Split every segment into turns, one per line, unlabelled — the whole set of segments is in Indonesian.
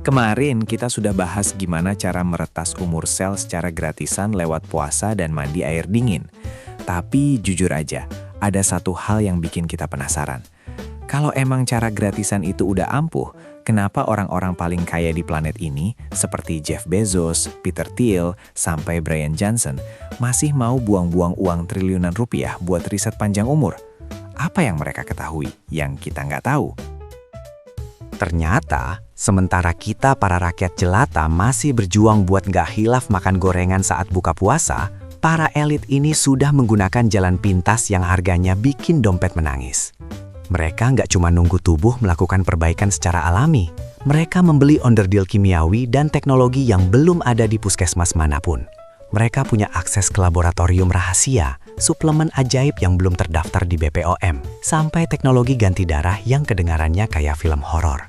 Kemarin kita sudah bahas gimana cara meretas umur sel secara gratisan lewat puasa dan mandi air dingin. Tapi jujur aja, ada satu hal yang bikin kita penasaran. Kalau emang cara gratisan itu udah ampuh, kenapa orang-orang paling kaya di planet ini, seperti Jeff Bezos, Peter Thiel, sampai Brian Johnson, masih mau buang-buang uang triliunan rupiah buat riset panjang umur? Apa yang mereka ketahui yang kita nggak tahu?
Ternyata, sementara kita para rakyat jelata masih berjuang buat nggak hilaf makan gorengan saat buka puasa, para elit ini sudah menggunakan jalan pintas yang harganya bikin dompet menangis. Mereka nggak cuma nunggu tubuh melakukan perbaikan secara alami, mereka membeli onderdil kimiawi dan teknologi yang belum ada di puskesmas manapun. Mereka punya akses ke laboratorium rahasia, suplemen ajaib yang belum terdaftar di BPOM, sampai teknologi ganti darah yang kedengarannya kayak film horor.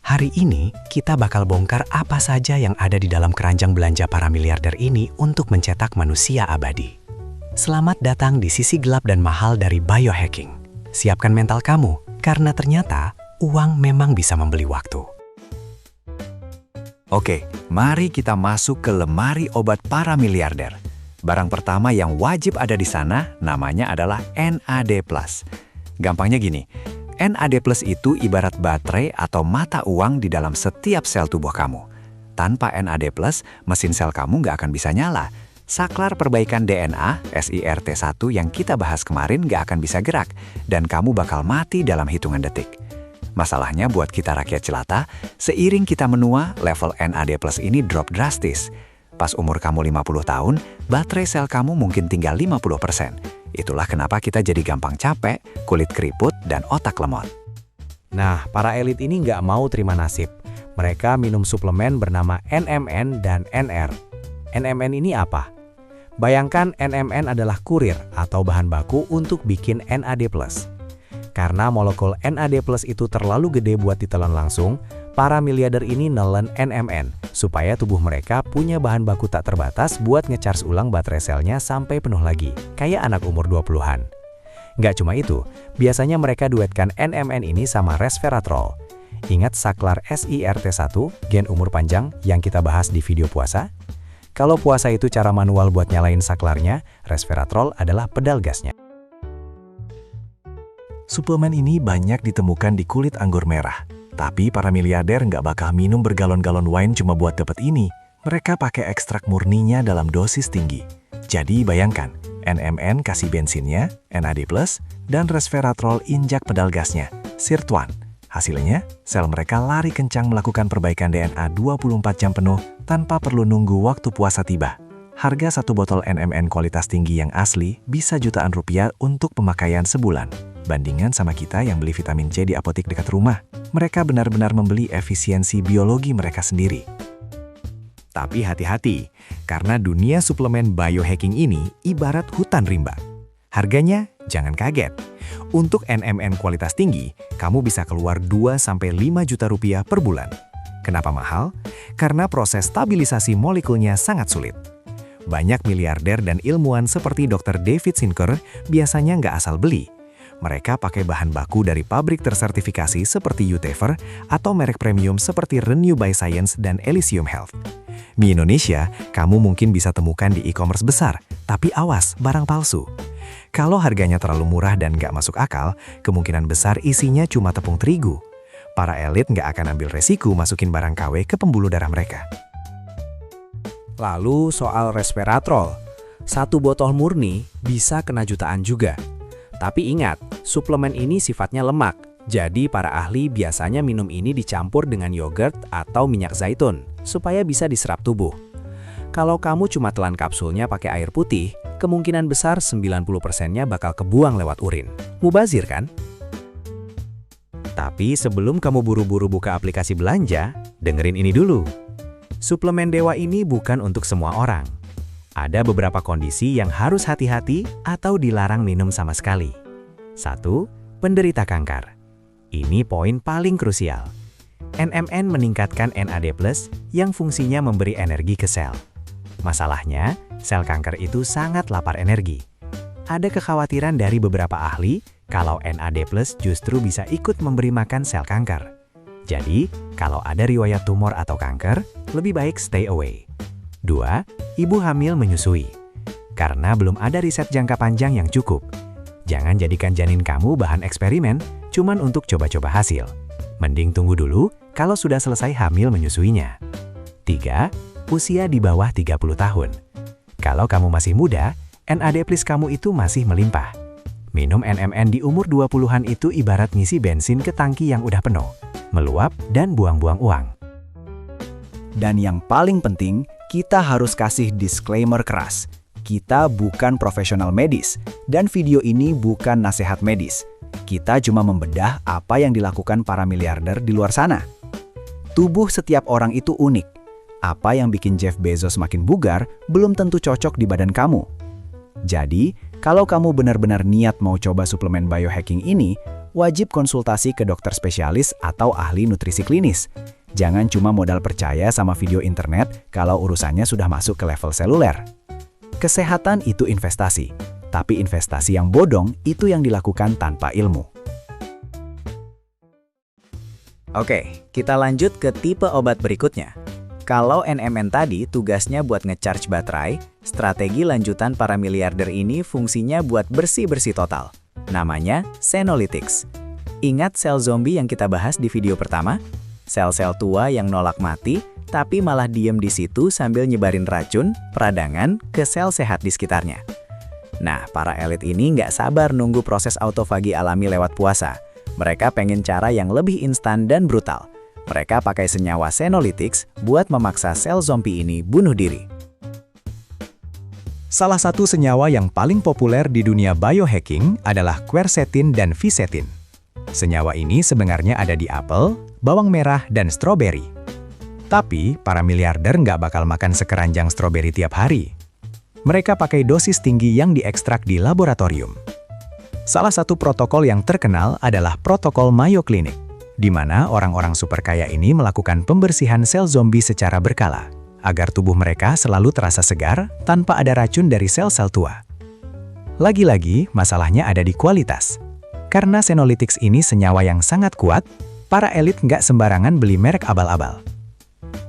Hari ini, kita bakal bongkar apa saja yang ada di dalam keranjang belanja para miliarder ini untuk mencetak manusia abadi. Selamat datang di sisi gelap dan mahal dari biohacking. Siapkan mental kamu, karena ternyata uang memang bisa membeli waktu.
Oke, mari kita masuk ke lemari obat para miliarder. Barang pertama yang wajib ada di sana namanya adalah NAD+. Gampangnya gini, NAD+ itu ibarat baterai atau mata uang di dalam setiap sel tubuh kamu. Tanpa NAD+, mesin sel kamu nggak akan bisa nyala. Saklar perbaikan DNA, SIRT1 yang kita bahas kemarin nggak akan bisa gerak, dan kamu bakal mati dalam hitungan detik. Masalahnya buat kita rakyat jelata, seiring kita menua, level NAD+ ini drop drastis. Pas umur kamu 50 tahun, baterai sel kamu mungkin tinggal 50%. Itulah kenapa kita jadi gampang capek, kulit keriput, dan otak lemot.
Nah, para elit ini nggak mau terima nasib. Mereka minum suplemen bernama NMN dan NR. NMN ini apa? Bayangkan NMN adalah kurir atau bahan baku untuk bikin NAD+. Karena molekul NAD+ itu terlalu gede buat ditelan langsung, para miliarder ini nelen NMN, supaya tubuh mereka punya bahan baku tak terbatas buat ngecharge ulang baterai selnya sampai penuh lagi, kayak anak umur 20-an. Nggak cuma itu, biasanya mereka duetkan NMN ini sama resveratrol. Ingat saklar SIRT1, gen umur panjang, yang kita bahas di video puasa? Kalau puasa itu cara manual buat nyalain saklarnya, resveratrol adalah pedal gasnya.
Suplemen ini banyak ditemukan di kulit anggur merah. Tapi para miliarder nggak bakal minum bergalon-galon wine cuma buat dapet ini. Mereka pakai ekstrak murninya dalam dosis tinggi. Jadi bayangkan, NMN kasih bensinnya, NAD+, dan resveratrol injak pedal gasnya, SIRT1. Hasilnya, sel mereka lari kencang melakukan perbaikan DNA 24 jam penuh tanpa perlu nunggu waktu puasa tiba. Harga satu botol NMN kualitas tinggi yang asli bisa jutaan rupiah untuk pemakaian sebulan. Bandingan sama kita yang beli vitamin C di apotik dekat rumah. Mereka benar-benar membeli efisiensi biologi mereka sendiri. Tapi hati-hati, karena dunia suplemen biohacking ini ibarat hutan rimba. Harganya jangan kaget. Untuk NMN kualitas tinggi, kamu bisa keluar 2-5 juta rupiah per bulan. Kenapa mahal? Karena proses stabilisasi molekulnya sangat sulit. Banyak miliarder dan ilmuwan seperti Dr. David Sinclair biasanya nggak asal beli. Mereka pakai bahan baku dari pabrik tersertifikasi seperti Utever atau merek premium seperti Renew by Science dan Elysium Health. Di Indonesia, kamu mungkin bisa temukan di e-commerce besar, tapi awas, barang palsu. Kalau harganya terlalu murah dan nggak masuk akal, kemungkinan besar isinya cuma tepung terigu. Para elit nggak akan ambil resiko masukin barang KW ke pembuluh darah mereka.
Lalu soal resveratrol, satu botol murni bisa kena jutaan juga. Tapi ingat, suplemen ini sifatnya lemak, jadi para ahli biasanya minum ini dicampur dengan yogurt atau minyak zaitun, supaya bisa diserap tubuh. Kalau kamu cuma telan kapsulnya pakai air putih, kemungkinan besar 90%-nya bakal kebuang lewat urin. Mubazir kan? Tapi sebelum kamu buru-buru buka aplikasi belanja, dengerin ini dulu. Suplemen Dewa ini bukan untuk semua orang. Ada beberapa kondisi yang harus hati-hati atau dilarang minum sama sekali. 1. Penderita kanker. Ini poin paling krusial. NMN meningkatkan NAD+ yang fungsinya memberi energi ke sel. Masalahnya, sel kanker itu sangat lapar energi. Ada kekhawatiran dari beberapa ahli kalau NAD+ justru bisa ikut memberi makan sel kanker. Jadi, kalau ada riwayat tumor atau kanker, lebih baik stay away. 2. Ibu hamil menyusui. Karena belum ada riset jangka panjang yang cukup. Jangan jadikan janin kamu bahan eksperimen cuman untuk coba-coba hasil. Mending tunggu dulu kalau sudah selesai hamil menyusuinya. 3. Usia di bawah 30 tahun. Kalau kamu masih muda, NAD+ kamu itu masih melimpah. Minum NMN di umur 20-an itu ibarat ngisi bensin ke tangki yang udah penuh, meluap dan buang-buang uang.
Dan yang paling penting, kita harus kasih disclaimer keras. Kita bukan profesional medis, dan video ini bukan nasihat medis. Kita cuma membedah apa yang dilakukan para miliarder di luar sana. Tubuh setiap orang itu unik. Apa yang bikin Jeff Bezos makin bugar belum tentu cocok di badan kamu. Jadi, kalau kamu benar-benar niat mau coba suplemen biohacking ini, wajib konsultasi ke dokter spesialis atau ahli nutrisi klinis. Jangan cuma modal percaya sama video internet kalau urusannya sudah masuk ke level seluler. Kesehatan itu investasi, tapi investasi yang bodong itu yang dilakukan tanpa ilmu.
Oke, kita lanjut ke tipe obat berikutnya. Kalau NMN tadi tugasnya buat ngecharge baterai, strategi lanjutan para miliarder ini fungsinya buat bersih-bersih total. Namanya Senolytics. Ingat sel zombie yang kita bahas di video pertama? Sel-sel tua yang nolak mati, tapi malah diem di situ sambil nyebarin racun, peradangan, ke sel sehat di sekitarnya. Nah, para elit ini nggak sabar nunggu proses autofagi alami lewat puasa. Mereka pengen cara yang lebih instan dan brutal. Mereka pakai senyawa Senolytics buat memaksa sel zombie ini bunuh diri.
Salah satu senyawa yang paling populer di dunia biohacking adalah quercetin dan fisetin. Senyawa ini sebenarnya ada di apel, bawang merah, dan stroberi. Tapi, para miliarder nggak bakal makan sekeranjang stroberi tiap hari. Mereka pakai dosis tinggi yang diekstrak di laboratorium. Salah satu protokol yang terkenal adalah protokol Mayo Clinic, di mana orang-orang super kaya ini melakukan pembersihan sel zombie secara berkala, agar tubuh mereka selalu terasa segar tanpa ada racun dari sel-sel tua. Lagi-lagi, masalahnya ada di kualitas. Karena Senolytics ini senyawa yang sangat kuat, para elit nggak sembarangan beli merek abal-abal.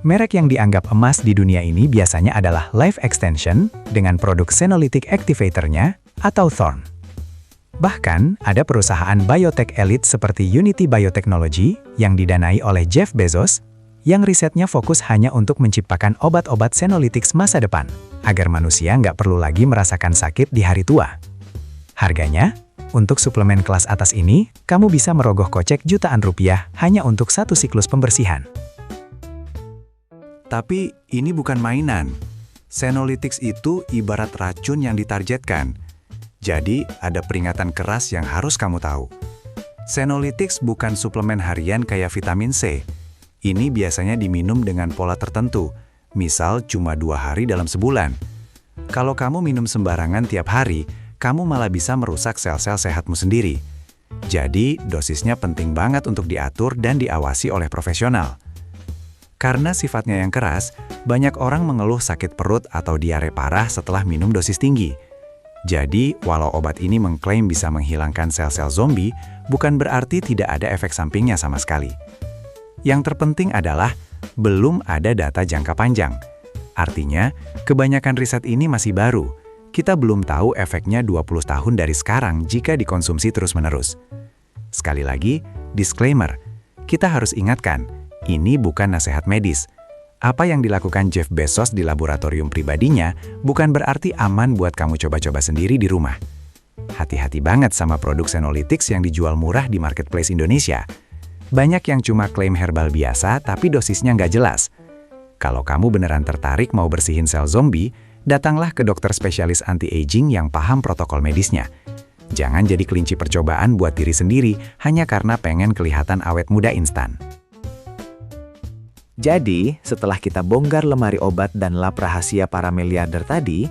Merek yang dianggap emas di dunia ini biasanya adalah Life Extension dengan produk Senolytic Activator-nya atau Thorne. Bahkan, ada perusahaan biotech elit seperti Unity Biotechnology yang didanai oleh Jeff Bezos, yang risetnya fokus hanya untuk menciptakan obat-obat Senolytics masa depan, agar manusia nggak perlu lagi merasakan sakit di hari tua. Harganya, untuk suplemen kelas atas ini, kamu bisa merogoh kocek jutaan rupiah hanya untuk satu siklus pembersihan.
Tapi ini bukan mainan. Senolytics itu ibarat racun yang ditargetkan. Jadi, ada peringatan keras yang harus kamu tahu. Senolytics bukan suplemen harian kayak vitamin C. Ini biasanya diminum dengan pola tertentu, misal cuma 2 hari dalam sebulan. Kalau kamu minum sembarangan tiap hari, kamu malah bisa merusak sel-sel sehatmu sendiri. Jadi, dosisnya penting banget untuk diatur dan diawasi oleh profesional. Karena sifatnya yang keras, banyak orang mengeluh sakit perut atau diare parah setelah minum dosis tinggi. Jadi, walau obat ini mengklaim bisa menghilangkan sel-sel zombie, bukan berarti tidak ada efek sampingnya sama sekali. Yang terpenting adalah, belum ada data jangka panjang. Artinya, kebanyakan riset ini masih baru. Kita belum tahu efeknya 20 tahun dari sekarang jika dikonsumsi terus-menerus. Sekali lagi, disclaimer, kita harus ingatkan, ini bukan nasihat medis. Apa yang dilakukan Jeff Bezos di laboratorium pribadinya bukan berarti aman buat kamu coba-coba sendiri di rumah. Hati-hati banget sama produk Senolytics yang dijual murah di marketplace Indonesia. Banyak yang cuma klaim herbal biasa tapi dosisnya nggak jelas. Kalau kamu beneran tertarik mau bersihin sel zombie, datanglah ke dokter spesialis anti-aging yang paham protokol medisnya. Jangan jadi kelinci percobaan buat diri sendiri hanya karena pengen kelihatan awet muda instan.
Jadi, setelah kita bongkar lemari obat dan lab rahasia para miliarder tadi,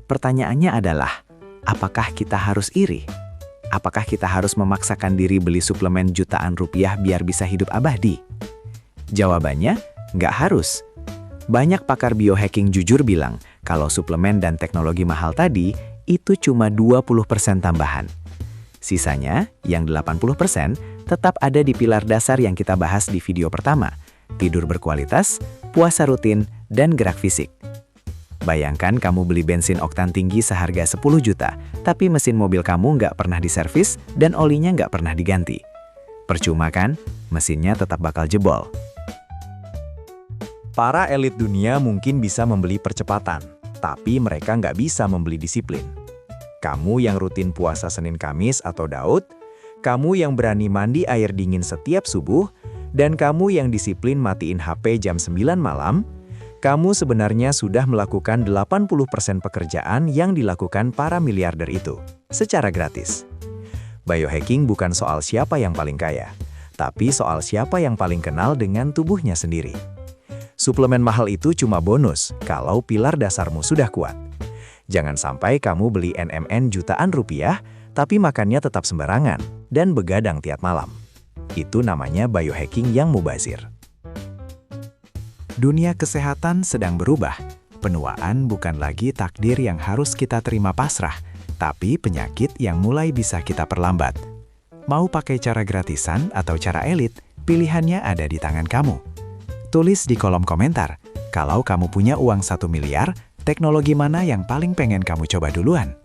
pertanyaannya adalah, apakah kita harus iri? Apakah kita harus memaksakan diri beli suplemen jutaan rupiah biar bisa hidup abadi? Jawabannya, nggak harus. Banyak pakar biohacking jujur bilang, kalau suplemen dan teknologi mahal tadi, itu cuma 20% tambahan. Sisanya, yang 80%, tetap ada di pilar dasar yang kita bahas di video pertama, tidur berkualitas, puasa rutin, dan gerak fisik. Bayangkan kamu beli bensin oktan tinggi seharga 10 juta, tapi mesin mobil kamu nggak pernah diservis dan olinya nggak pernah diganti. Percuma kan? Mesinnya tetap bakal jebol.
Para elit dunia mungkin bisa membeli percepatan, tapi mereka nggak bisa membeli disiplin. Kamu yang rutin puasa Senin Kamis atau Daud, kamu yang berani mandi air dingin setiap subuh, dan kamu yang disiplin matiin HP jam 9 malam, kamu sebenarnya sudah melakukan 80% pekerjaan yang dilakukan para miliarder itu, secara gratis. Biohacking bukan soal siapa yang paling kaya, tapi soal siapa yang paling kenal dengan tubuhnya sendiri. Suplemen mahal itu cuma bonus kalau pilar dasarmu sudah kuat. Jangan sampai kamu beli NMN jutaan rupiah, tapi makannya tetap sembarangan dan begadang tiap malam. Itu namanya biohacking yang mubazir.
Dunia kesehatan sedang berubah. Penuaan bukan lagi takdir yang harus kita terima pasrah, tapi penyakit yang mulai bisa kita perlambat. Mau pakai cara gratisan atau cara elit, pilihannya ada di tangan kamu. Tulis di kolom komentar, kalau kamu punya uang 1 miliar, teknologi mana yang paling pengen kamu coba duluan?